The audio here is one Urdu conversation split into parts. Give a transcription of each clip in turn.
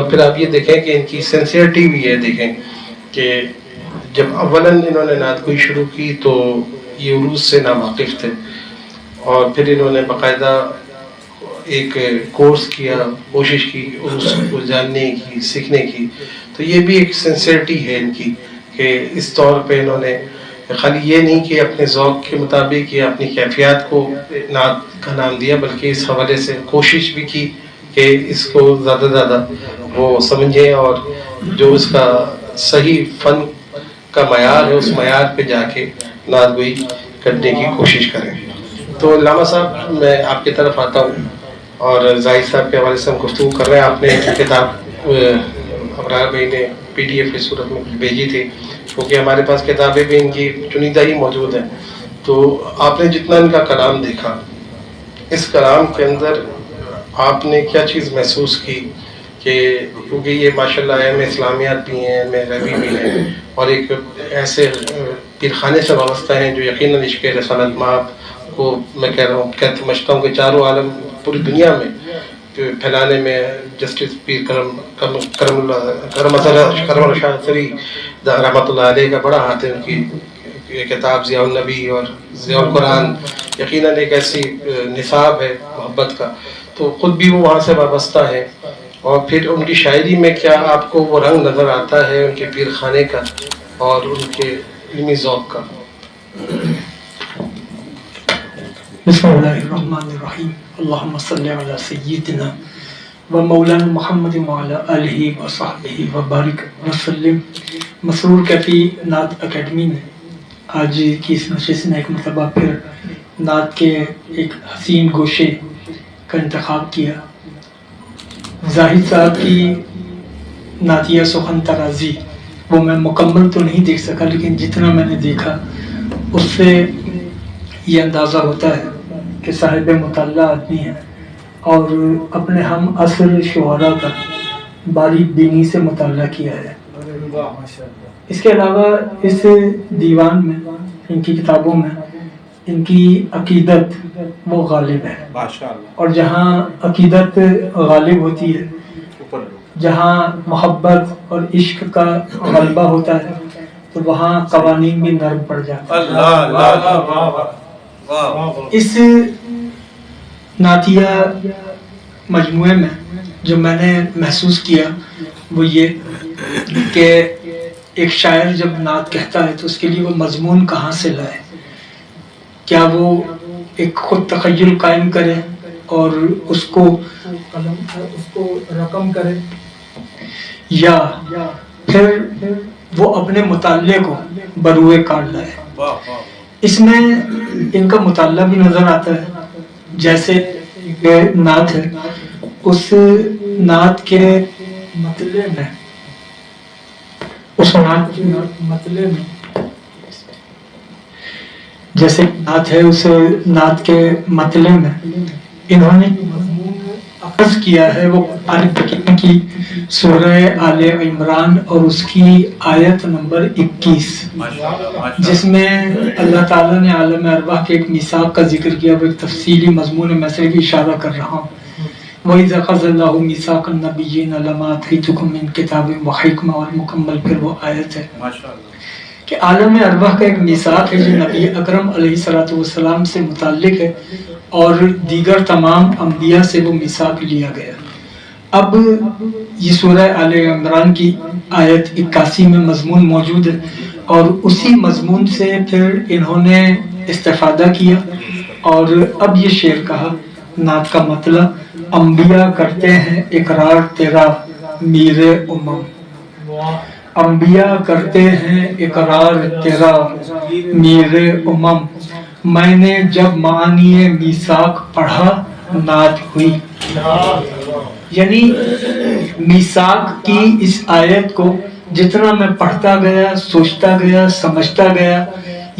اور پھر آپ یہ دیکھیں کہ ان کی سنسیئرٹی بھی ہے. دیکھیں کہ جب اولاً انہوں نے نعت گوئی شروع کی تو یہ عروج سے ناواقف تھے، اور پھر انہوں نے باقاعدہ ایک کورس کیا، کوشش کی عروج کو جاننے کی، سیکھنے کی. تو یہ بھی ایک سنسیئرٹی ہے ان کی کہ اس طور پہ انہوں نے خالی یہ نہیں کہ اپنے ذوق کے مطابق یا اپنی کیفیات کو نعت کا نام دیا، بلکہ اس حوالے سے کوشش بھی کی کہ اس کو زیادہ سے زیادہ وہ سمجھیں اور جو اس کا صحیح فن کا معیار ہے اس معیار پہ جا کے نعت گوئی کرنے کی کوشش کریں. تو علامہ صاحب میں آپ کی طرف آتا ہوں، اور زاہد صاحب کے حوالے سے ہم گفتگو کر رہے ہیں. آپ نے کتاب ابرار بھائی نے PDF کی صورت میں بھیجی تھی، کیونکہ ہمارے پاس کتابیں بھی ان کی چنیدہ ہی موجود ہیں. تو آپ نے جتنا ان کا کلام دیکھا، اس کلام کے اندر آپ نے کیا چیز محسوس کی؟ کہ کیونکہ یہ ماشاءاللہ اہم اسلامیات بھی ہیں، میں ربی بھی ہیں، اور ایک ایسے پیرخانے سے وابستہ ہیں جو یقیناً عشق رسالت مآب کو میں کہہ رہا ہوں، سمجھتا ہوں کہ چاروں عالم پوری دنیا میں پھیلانے میں جسٹس پیر کرم شاہ سری رحمۃ اللہ علیہ کا بڑا ہاتھ ہے. ان کی یہ کتاب ضیاء النبی اور ضیاء القرآن یقیناً ایک ایسی نصاب ہے محبت کا. تو خود بھی وہ وہاں سے وابستہ ہے، اور پھر ان کی شاعری میں کیا آپ کو وہ رنگ نظر آتا ہے ان کے پیر خانے کا اور ان کے علمی ذوق کا؟ بسم اللہ الرحمن الرحیم. اللہم صلی علی سیدنا و مولانا محمد وعلی آلہ و صحبہ و بارک وسلم. مسرور کیفی نعت اکیڈمی نے آج کی اس نشست میں ایک مرتبہ پھر نعت کے ایک حسین گوشے کا انتخاب کیا. زاہد صاحب کی نعتیہ سخن ترازی وہ میں مکمل تو نہیں دیکھ سکا، لیکن جتنا میں نے دیکھا اس سے یہ اندازہ ہوتا ہے کہ صاحب مطالعہ آدمی ہے اور اپنے ہم عصر شعراء کا باریک بینی سے مطالعہ کیا ہے. اس کے علاوہ اس دیوان میں، ان کی کتابوں میں، ان کی عقیدت وہ غالب ہے، اور جہاں عقیدت غالب ہوتی ہے، جہاں محبت اور عشق کا غلبہ ہوتا ہے، تو وہاں قوانین بھی نرم پڑ جاتے ہیں. اس نعتیہ مجموعے میں جو میں نے محسوس کیا وہ یہ کہ ایک شاعر جب نعت کہتا ہے تو اس کے لیے وہ مضمون کہاں سے لائے. کیا وہ ایک خود تخیل قائم کرے اور اس کو رقم کرے، یا پھر وہ اپنے مطالعے کو بروئے کار لائے. اس میں ان کا مطالعہ بھی نظر آتا ہے. جیسے نعت ہے، اس نعت کے مطلع میں جیسے نعت ہے اس نعت کے مطلع میں انہوں نے مضمون اخذ کیا ہے وہ قرآن کریم کی سورہ آل عمران اور اس کی آیت نمبر 21، جس میں اللہ تعالیٰ نے عالم ارواح کے ایک میثاق کا ذکر کیا. وہ ایک تفصیلی مضمون ہے، میں صرف اشارہ کر رہا ہوں. وَإِذَا أَخَذَ اللَّهُ مِيثَاقَ النَّبِيِّينَ لَمَا آتَيْتُكُم مِّن كِتَابٍ وَحِكْمَةٍ، اور مکمل پھر وہ آیت ہے کہ عالم ارواح کا ایک میثاق ہے جو نبی اکرم علیہ السلام سے متعلق ہے، اور دیگر تمام انبیاء سے وہ میثاق لیا گیا. اب یہ سورہ آل عمران کی آیت 81 میں مضمون موجود ہے، اور اسی مضمون سے پھر انہوں نے استفادہ کیا، اور اب یہ شعر کہا. نعت کا مطلب: انبیاء کرتے ہیں اقرار تیرا میر امم، انبیاء کرتے ہیں اقرار تیرا میر امم، میں نے جب معانی میثاق پڑھا نعت ہوئی. یعنی میثاق کی اس آیت کو جتنا میں پڑھتا گیا، سوچتا گیا، سمجھتا گیا،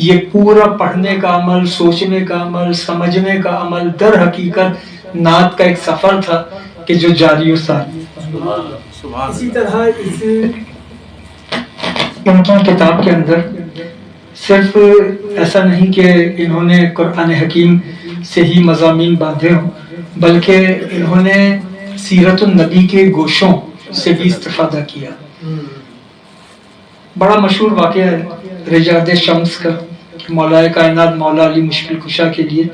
یہ پورا پڑھنے کا عمل، سوچنے کا عمل، سمجھنے کا عمل در حقیقت نعت کا ایک سفر تھا کہ جو جاری و ساری. اسی طرح ان کی کتاب کے اندر صرف ایسا نہیں کہ انہوں نے قرآن حکیم سے ہی مضامین باندھے ہوں، بلکہ انہوں نے سیرت النبی کے گوشوں سے بھی استفادہ کیا. بڑا مشہور واقعہ ہے رجعت شمس کا کہ مولا کائنات مولا علی مشکل کشا کے لیے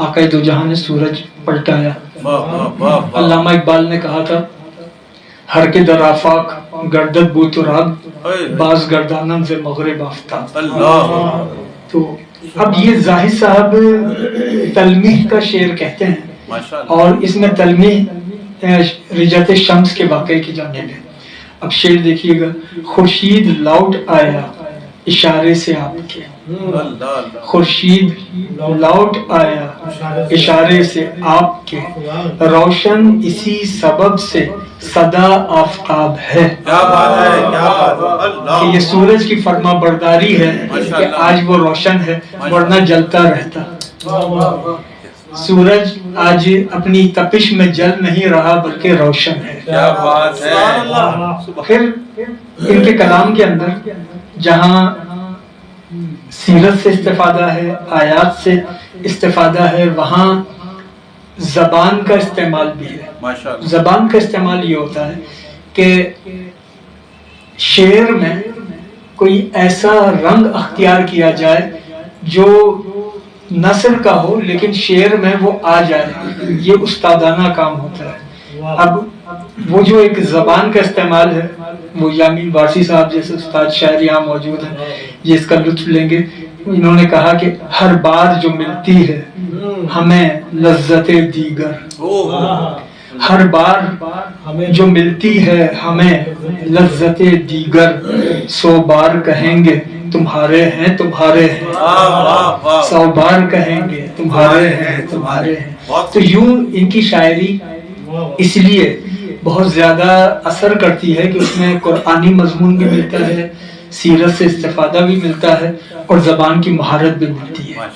آقا دو جہاں نے سورج پلٹایا. علامہ اقبال نے کہا تھا ہر کے در آفاق گردد بو تراب باز گردانن سے مغرب آفتاب. تو اب یہ زاہد صاحب تلمیح کا شعر کہتے ہیں اور اس میں تلمیح رجعت شمس کے واقعے کی جانب ہے. اب شعر دیکھیے گا. خورشید لوٹ آیا اشارے سے آپ کے, خورشید لوٹ آیا اشارے سے آپ کے, روشن اسی سبب سے صدا آفتاب ہے. کہ یہ سورج کی فرما برداری ہے کہ آج وہ روشن ہے ورنہ جلتا رہتا. سورج آج اپنی تپش میں جل نہیں رہا بلکہ روشن ہے. کیا بات ہے. پھر ان کے کلام کے اندر جہاں سیرت سے استفادہ ہے, آیات سے استفادہ ہے, وہاں زبان کا استعمال بھی ہے. زبان کا استعمال یہ ہوتا ہے کہ شعر میں کوئی ایسا رنگ اختیار کیا جائے جو نثر کا ہو لیکن شعر میں وہ آ جائے. یہ استادانہ کام ہوتا ہے. اب وہ جو ایک زبان کا استعمال ہے وہ یامین وارسی صاحب جیسے استاد شاعر یہاں موجود ہیں, یہ اس کا لطف لیں گے. انہوں نے کہا کہ ہر بار جو ملتی ہے ہمیں لذت دیگر, ہر بار جو ملتی ہے ہمیں لذت دیگر, 100 بار کہیں گے تمہارے ہیں تمہارے ہیں, 100 بار کہیں گے تمہارے ہیں تمہارے ہیں. تو یوں ان کی شاعری اس لیے بہت زیادہ اثر کرتی ہے کہ اس میں قرآنی مضمون بھی ملتا ہے, سیرت سے استفادہ بھی ملتا ہے اور زبان کی مہارت بھی ملتی ہے.